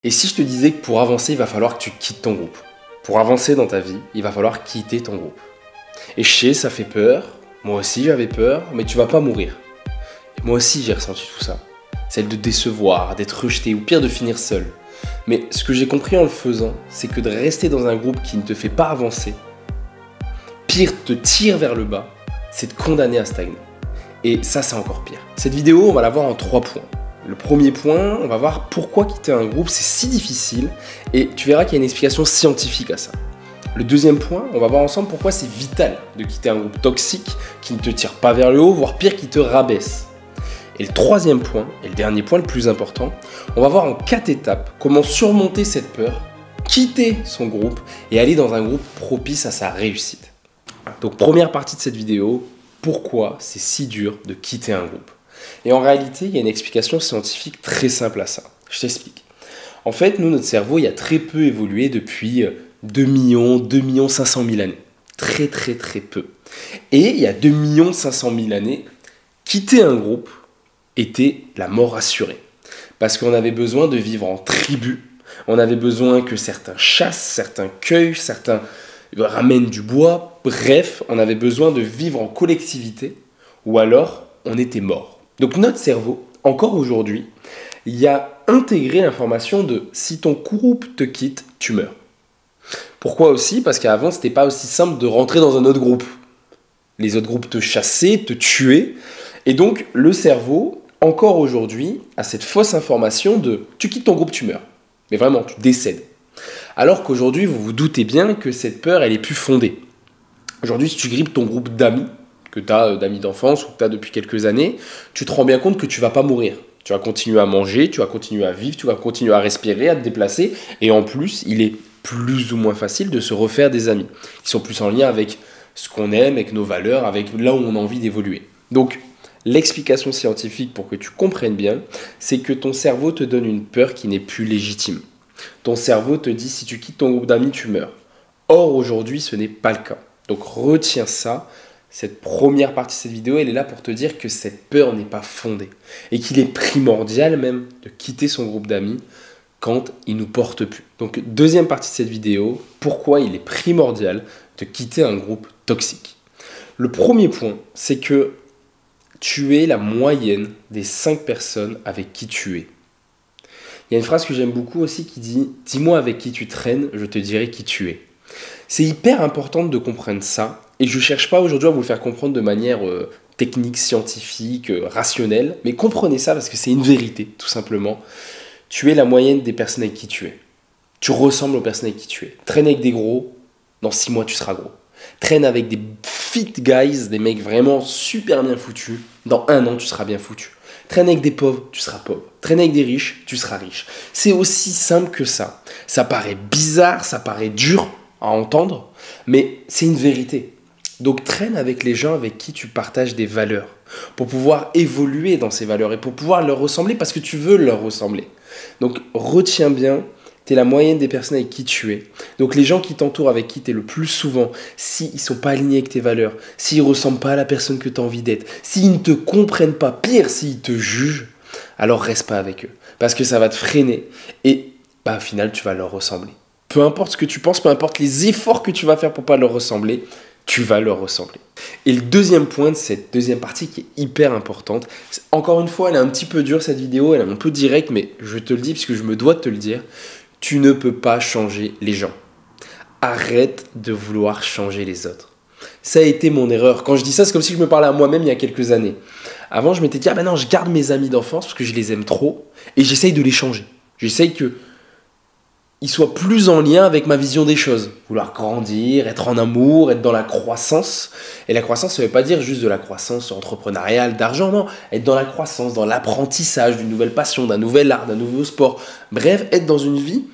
Et si je te disais que pour avancer, il va falloir que tu quittes ton groupe. Pour avancer dans ta vie, il va falloir quitter ton groupe. Et je sais, ça fait peur. Moi aussi, j'avais peur, mais tu vas pas mourir. Et moi aussi, j'ai ressenti tout ça. Celle de décevoir, d'être rejeté, ou pire, de finir seul. Mais ce que j'ai compris en le faisant, c'est que de rester dans un groupe qui ne te fait pas avancer, pire, te tire vers le bas, c'est te condamner à stagner. Et ça, c'est encore pire. Cette vidéo, on va la voir en 3 points. Le premier point, on va voir pourquoi quitter un groupe, c'est si difficile, et tu verras qu'il y a une explication scientifique à ça. Le deuxième point, on va voir ensemble pourquoi c'est vital de quitter un groupe toxique qui ne te tire pas vers le haut, voire pire, qui te rabaisse. Et le troisième point, et le dernier point le plus important, on va voir en 4 étapes comment surmonter cette peur, quitter son groupe et aller dans un groupe propice à sa réussite. Donc première partie de cette vidéo, pourquoi c'est si dur de quitter un groupe. Et en réalité, il y a une explication scientifique très simple à ça. Je t'explique. En fait, nous, notre cerveau, il a très peu évolué depuis 2 500 000 années. Très peu. Et il y a 2 500 000 années, quitter un groupe était la mort assurée. Parce qu'on avait besoin de vivre en tribu. On avait besoin que certains chassent, certains cueillent, certains ramènent du bois. Bref, on avait besoin de vivre en collectivité ou alors on était mort. Donc notre cerveau, encore aujourd'hui, il a intégré l'information de si ton groupe te quitte, tu meurs. Pourquoi aussi? Parce qu'avant, c'était pas aussi simple de rentrer dans un autre groupe. Les autres groupes te chassaient, te tuaient. Et donc, le cerveau, encore aujourd'hui, a cette fausse information de tu quittes ton groupe, tu meurs. Mais vraiment, tu décèdes. Alors qu'aujourd'hui, vous vous doutez bien que cette peur, elle est plus fondée. Aujourd'hui, si tu grippes ton groupe d'amis, que tu as d'amis d'enfance ou que tu as depuis quelques années, tu te rends bien compte que tu ne vas pas mourir. Tu vas continuer à manger, tu vas continuer à vivre, tu vas continuer à respirer, à te déplacer. Et en plus, il est plus ou moins facile de se refaire des amis qui sont plus en lien avec ce qu'on aime, avec nos valeurs, avec là où on a envie d'évoluer. Donc, l'explication scientifique pour que tu comprennes bien, c'est que ton cerveau te donne une peur qui n'est plus légitime. Ton cerveau te dit si tu quittes ton groupe d'amis, tu meurs. Or, aujourd'hui, ce n'est pas le cas. Donc, retiens ça. Cette première partie de cette vidéo, elle est là pour te dire que cette peur n'est pas fondée et qu'il est primordial même de quitter son groupe d'amis quand il ne nous porte plus. Donc, deuxième partie de cette vidéo, pourquoi il est primordial de quitter un groupe toxique. Le premier point, c'est que tu es la moyenne des 5 personnes avec qui tu es. Il y a une phrase que j'aime beaucoup aussi qui dit « Dis-moi avec qui tu traînes, je te dirai qui tu es ». C'est hyper important de comprendre ça. Et je ne cherche pas aujourd'hui à vous le faire comprendre de manière technique, scientifique, rationnelle. Mais comprenez ça parce que c'est une vérité, tout simplement. Tu es la moyenne des personnes avec qui tu es. Tu ressembles aux personnes avec qui tu es. Traîne avec des gros, dans 6 mois tu seras gros. Traîne avec des fit guys, des mecs vraiment super bien foutus. Dans 1 an tu seras bien foutu. Traîne avec des pauvres, tu seras pauvre. Traîne avec des riches, tu seras riche. C'est aussi simple que ça. Ça paraît bizarre, ça paraît dur à entendre, mais c'est une vérité. Donc traîne avec les gens avec qui tu partages des valeurs pour pouvoir évoluer dans ces valeurs et pour pouvoir leur ressembler parce que tu veux leur ressembler. Donc retiens bien, tu es la moyenne des personnes avec qui tu es. Donc les gens qui t'entourent, avec qui tu es le plus souvent, s'ils ne sont pas alignés avec tes valeurs, s'ils ne ressemblent pas à la personne que tu as envie d'être, s'ils ne te comprennent pas, pire, s'ils te jugent, alors reste pas avec eux. Parce que ça va te freiner et au final tu vas leur ressembler. Peu importe ce que tu penses, peu importe les efforts que tu vas faire pour ne pas leur ressembler, tu vas leur ressembler. Et le deuxième point de cette deuxième partie qui est hyper importante, encore une fois, elle est un petit peu dure cette vidéo, elle est un peu directe, mais je te le dis parce que je me dois de te le dire, tu ne peux pas changer les gens. Arrête de vouloir changer les autres. Ça a été mon erreur. Quand je dis ça, c'est comme si je me parlais à moi-même il y a quelques années. Avant, je m'étais dit, non, je garde mes amis d'enfance parce que je les aime trop et j'essaye de les changer. J'essaye que ils soient plus en lien avec ma vision des choses. Vouloir grandir, être en amour, être dans la croissance. Et la croissance, ça ne veut pas dire juste de la croissance entrepreneuriale, d'argent, non. Être dans la croissance, dans l'apprentissage d'une nouvelle passion, d'un nouvel art, d'un nouveau sport. Bref, être dans une vie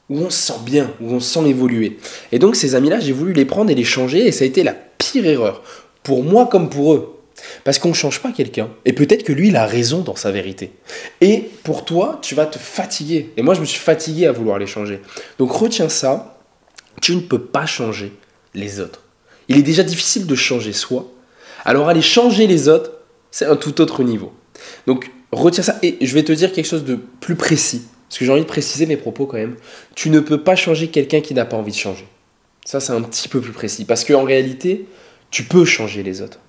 où on se sent bien, où on se sent évoluer. Et donc ces amis-là, j'ai voulu les prendre et les changer et ça a été la pire erreur. Pour moi comme pour eux. Parce qu'on ne change pas quelqu'un. Et peut-être que lui, il a raison dans sa vérité. Et pour toi, tu vas te fatiguer. Et moi, je me suis fatigué à vouloir les changer. Donc retiens ça, tu ne peux pas changer les autres. Il est déjà difficile de changer soi. Alors aller changer les autres, c'est un tout autre niveau. Donc retiens ça. Et je vais te dire quelque chose de plus précis. parce que j'ai envie de préciser mes propos quand même, tu ne peux pas changer quelqu'un qui n'a pas envie de changer. Ça, c'est un petit peu plus précis. Parce qu'en réalité, tu peux changer les autres.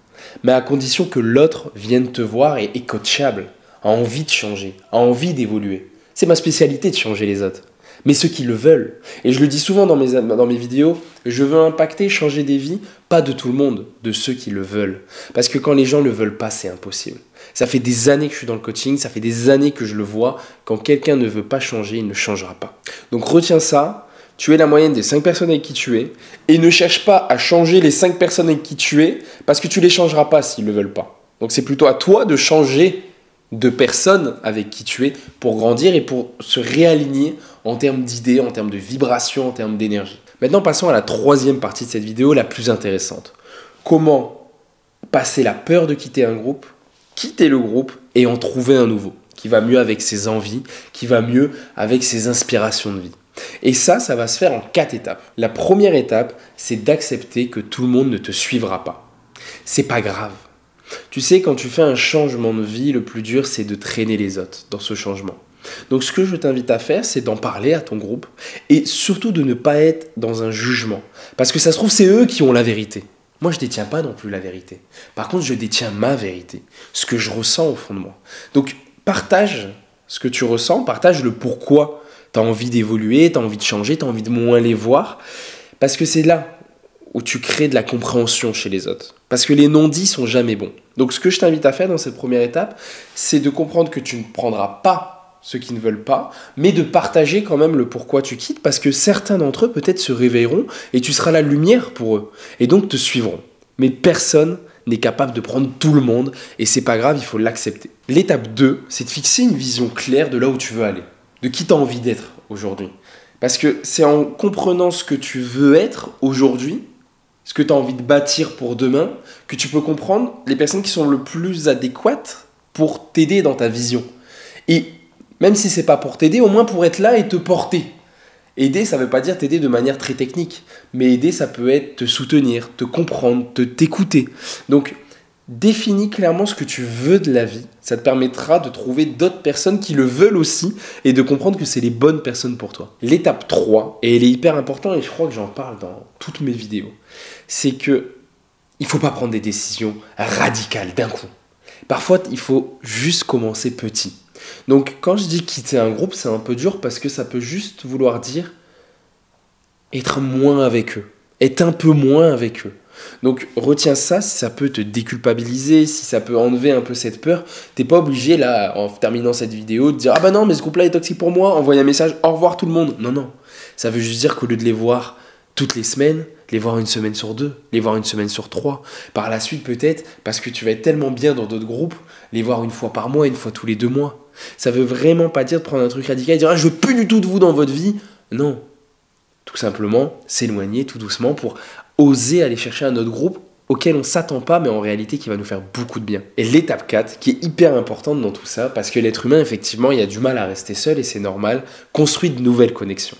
Mais à condition que l'autre vienne te voir et est coachable, a envie de changer, a envie d'évoluer. C'est ma spécialité de changer les autres. Mais ceux qui le veulent. Et je le dis souvent dans mes vidéos, je veux impacter, changer des vies, pas de tout le monde, de ceux qui le veulent. Parce que quand les gens ne le veulent pas, c'est impossible. Ça fait des années que je suis dans le coaching, ça fait des années que je le vois. Quand quelqu'un ne veut pas changer, il ne changera pas. Donc retiens ça, tu es la moyenne des 5 personnes avec qui tu es, et ne cherche pas à changer les 5 personnes avec qui tu es, parce que tu ne les changeras pas s'ils ne le veulent pas. Donc c'est plutôt à toi de changer de personnes avec qui tu es pour grandir et pour se réaligner en termes d'idées, en termes de vibrations, en termes d'énergie. Maintenant, passons à la troisième partie de cette vidéo, la plus intéressante. Comment passer la peur de quitter un groupe, quitter le groupe et en trouver un nouveau, qui va mieux avec ses envies, qui va mieux avec ses inspirations de vie. Et ça va se faire en 4 étapes. La première étape, c'est d'accepter que tout le monde ne te suivra pas. C'est pas grave. Tu sais, quand tu fais un changement de vie, le plus dur, c'est de traîner les autres dans ce changement. Donc ce que je t'invite à faire, c'est d'en parler à ton groupe et surtout de ne pas être dans un jugement. Parce que ça se trouve, c'est eux qui ont la vérité. Moi, je ne détiens pas non plus la vérité. Par contre, je détiens ma vérité, ce que je ressens au fond de moi. Donc partage ce que tu ressens, partage le pourquoi tu as envie d'évoluer, tu as envie de changer, tu as envie de moins les voir. Parce que c'est là où tu crées de la compréhension chez les autres. Parce que les non-dits sont jamais bons. Donc ce que je t'invite à faire dans cette première étape, c'est de comprendre que tu ne prendras pas ceux qui ne veulent pas, mais de partager quand même le pourquoi tu quittes, parce que certains d'entre eux peut-être se réveilleront et tu seras la lumière pour eux, et donc te suivront. Mais personne n'est capable de prendre tout le monde, et c'est pas grave, il faut l'accepter. L'étape 2, c'est de fixer une vision claire de là où tu veux aller, de qui tu as envie d'être aujourd'hui. Parce que c'est en comprenant ce que tu veux être aujourd'hui, ce que tu as envie de bâtir pour demain, que tu peux comprendre les personnes qui sont le plus adéquates pour t'aider dans ta vision. Et même si c'est pas pour t'aider, au moins pour être là et te porter. Aider, ça veut pas dire t'aider de manière très technique, mais aider, ça peut être te soutenir, te comprendre, t'écouter. Donc, définis clairement ce que tu veux de la vie. Ça te permettra de trouver d'autres personnes qui le veulent aussi et de comprendre que c'est les bonnes personnes pour toi. L'étape 3, et elle est hyper importante et je crois que j'en parle dans toutes mes vidéos, c'est que il faut pas prendre des décisions radicales d'un coup. Parfois, il faut juste commencer petit. Donc, quand je dis quitter un groupe, c'est un peu dur parce que ça peut juste vouloir dire être moins avec eux, être un peu moins avec eux. Donc retiens ça, si ça peut te déculpabiliser, si ça peut enlever un peu cette peur, t'es pas obligé là, en terminant cette vidéo, de dire ah bah non mais ce groupe là est toxique pour moi, envoyer un message au revoir tout le monde. Non, ça veut juste dire qu'au lieu de les voir toutes les semaines, les voir une semaine sur 2, les voir une semaine sur 3, par la suite peut-être, parce que tu vas être tellement bien dans d'autres groupes, les voir une fois par mois, une fois tous les 2 mois. Ça veut vraiment pas dire de prendre un truc radical et dire ah je veux plus du tout de vous dans votre vie. Non, tout simplement s'éloigner tout doucement pour oser aller chercher un autre groupe auquel on ne s'attend pas, mais en réalité qui va nous faire beaucoup de bien. Et l'étape 4, qui est hyper importante dans tout ça, parce que l'être humain, effectivement, il a du mal à rester seul, et c'est normal, construit de nouvelles connexions.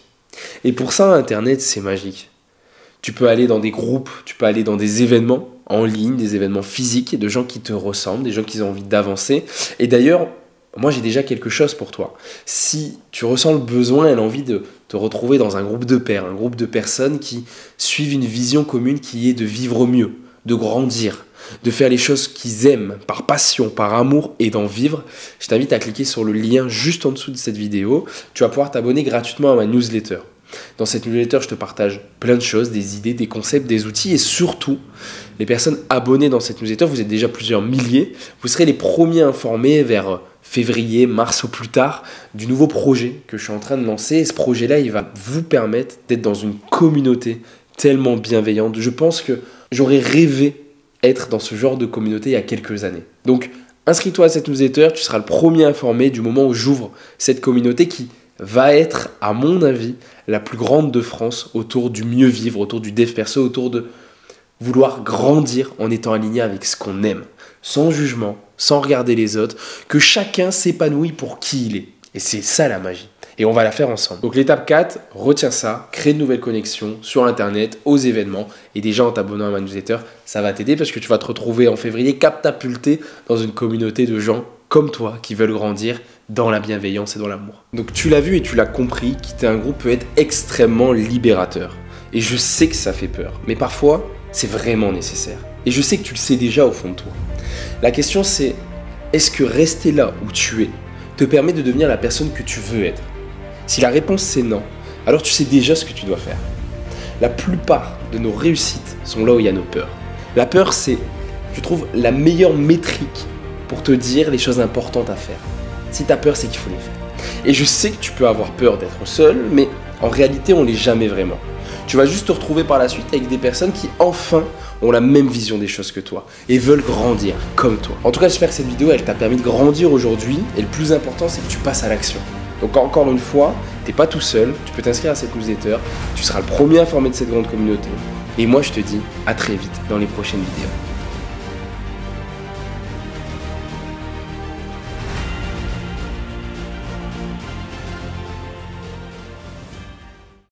Et pour ça, Internet, c'est magique. Tu peux aller dans des groupes, tu peux aller dans des événements en ligne, des événements physiques, de gens qui te ressemblent, des gens qui ont envie d'avancer. Et d'ailleurs, moi, j'ai déjà quelque chose pour toi. Si tu ressens le besoin et l'envie de te retrouver dans un groupe de pairs, un groupe de personnes qui suivent une vision commune qui est de vivre mieux, de grandir, de faire les choses qu'ils aiment, par passion, par amour et d'en vivre, je t'invite à cliquer sur le lien juste en dessous de cette vidéo. Tu vas pouvoir t'abonner gratuitement à ma newsletter. Dans cette newsletter, je te partage plein de choses, des idées, des concepts, des outils et surtout, les personnes abonnées dans cette newsletter, vous êtes déjà plusieurs milliers, vous serez les premiers informés vers février, mars ou plus tard, du nouveau projet que je suis en train de lancer. Et ce projet-là, il va vous permettre d'être dans une communauté tellement bienveillante. Je pense que j'aurais rêvé être dans ce genre de communauté il y a quelques années. Donc, inscris-toi à cette newsletter, tu seras le premier informé du moment où j'ouvre cette communauté qui va être, à mon avis, la plus grande de France autour du mieux vivre, autour du dev perso, autour de vouloir grandir en étant aligné avec ce qu'on aime, sans jugement, sans regarder les autres, que chacun s'épanouit pour qui il est. Et c'est ça la magie. Et on va la faire ensemble. Donc l'étape 4, retiens ça, crée de nouvelles connexions sur Internet, aux événements, et déjà en t'abonnant à ma newsletter, ça va t'aider parce que tu vas te retrouver en février catapulté dans une communauté de gens comme toi qui veulent grandir dans la bienveillance et dans l'amour. Donc tu l'as vu et tu l'as compris, quitter un groupe peut être extrêmement libérateur. Et je sais que ça fait peur, mais parfois c'est vraiment nécessaire. Et je sais que tu le sais déjà au fond de toi. La question c'est, est-ce que rester là où tu es te permet de devenir la personne que tu veux être? Si la réponse c'est non, alors tu sais déjà ce que tu dois faire. La plupart de nos réussites sont là où il y a nos peurs. La peur, c'est, je trouve, la meilleure métrique pour te dire les choses importantes à faire. Si tu as peur, c'est qu'il faut les faire. Et je sais que tu peux avoir peur d'être seul, mais en réalité, on ne l'est jamais vraiment. Tu vas juste te retrouver par la suite avec des personnes qui, enfin, ont la même vision des choses que toi et veulent grandir comme toi. En tout cas, j'espère que cette vidéo, elle t'a permis de grandir aujourd'hui. Et le plus important, c'est que tu passes à l'action. Donc encore une fois, t'es pas tout seul, tu peux t'inscrire à cette newsletter, tu seras le premier informé de cette grande communauté. Et moi je te dis à très vite dans les prochaines vidéos.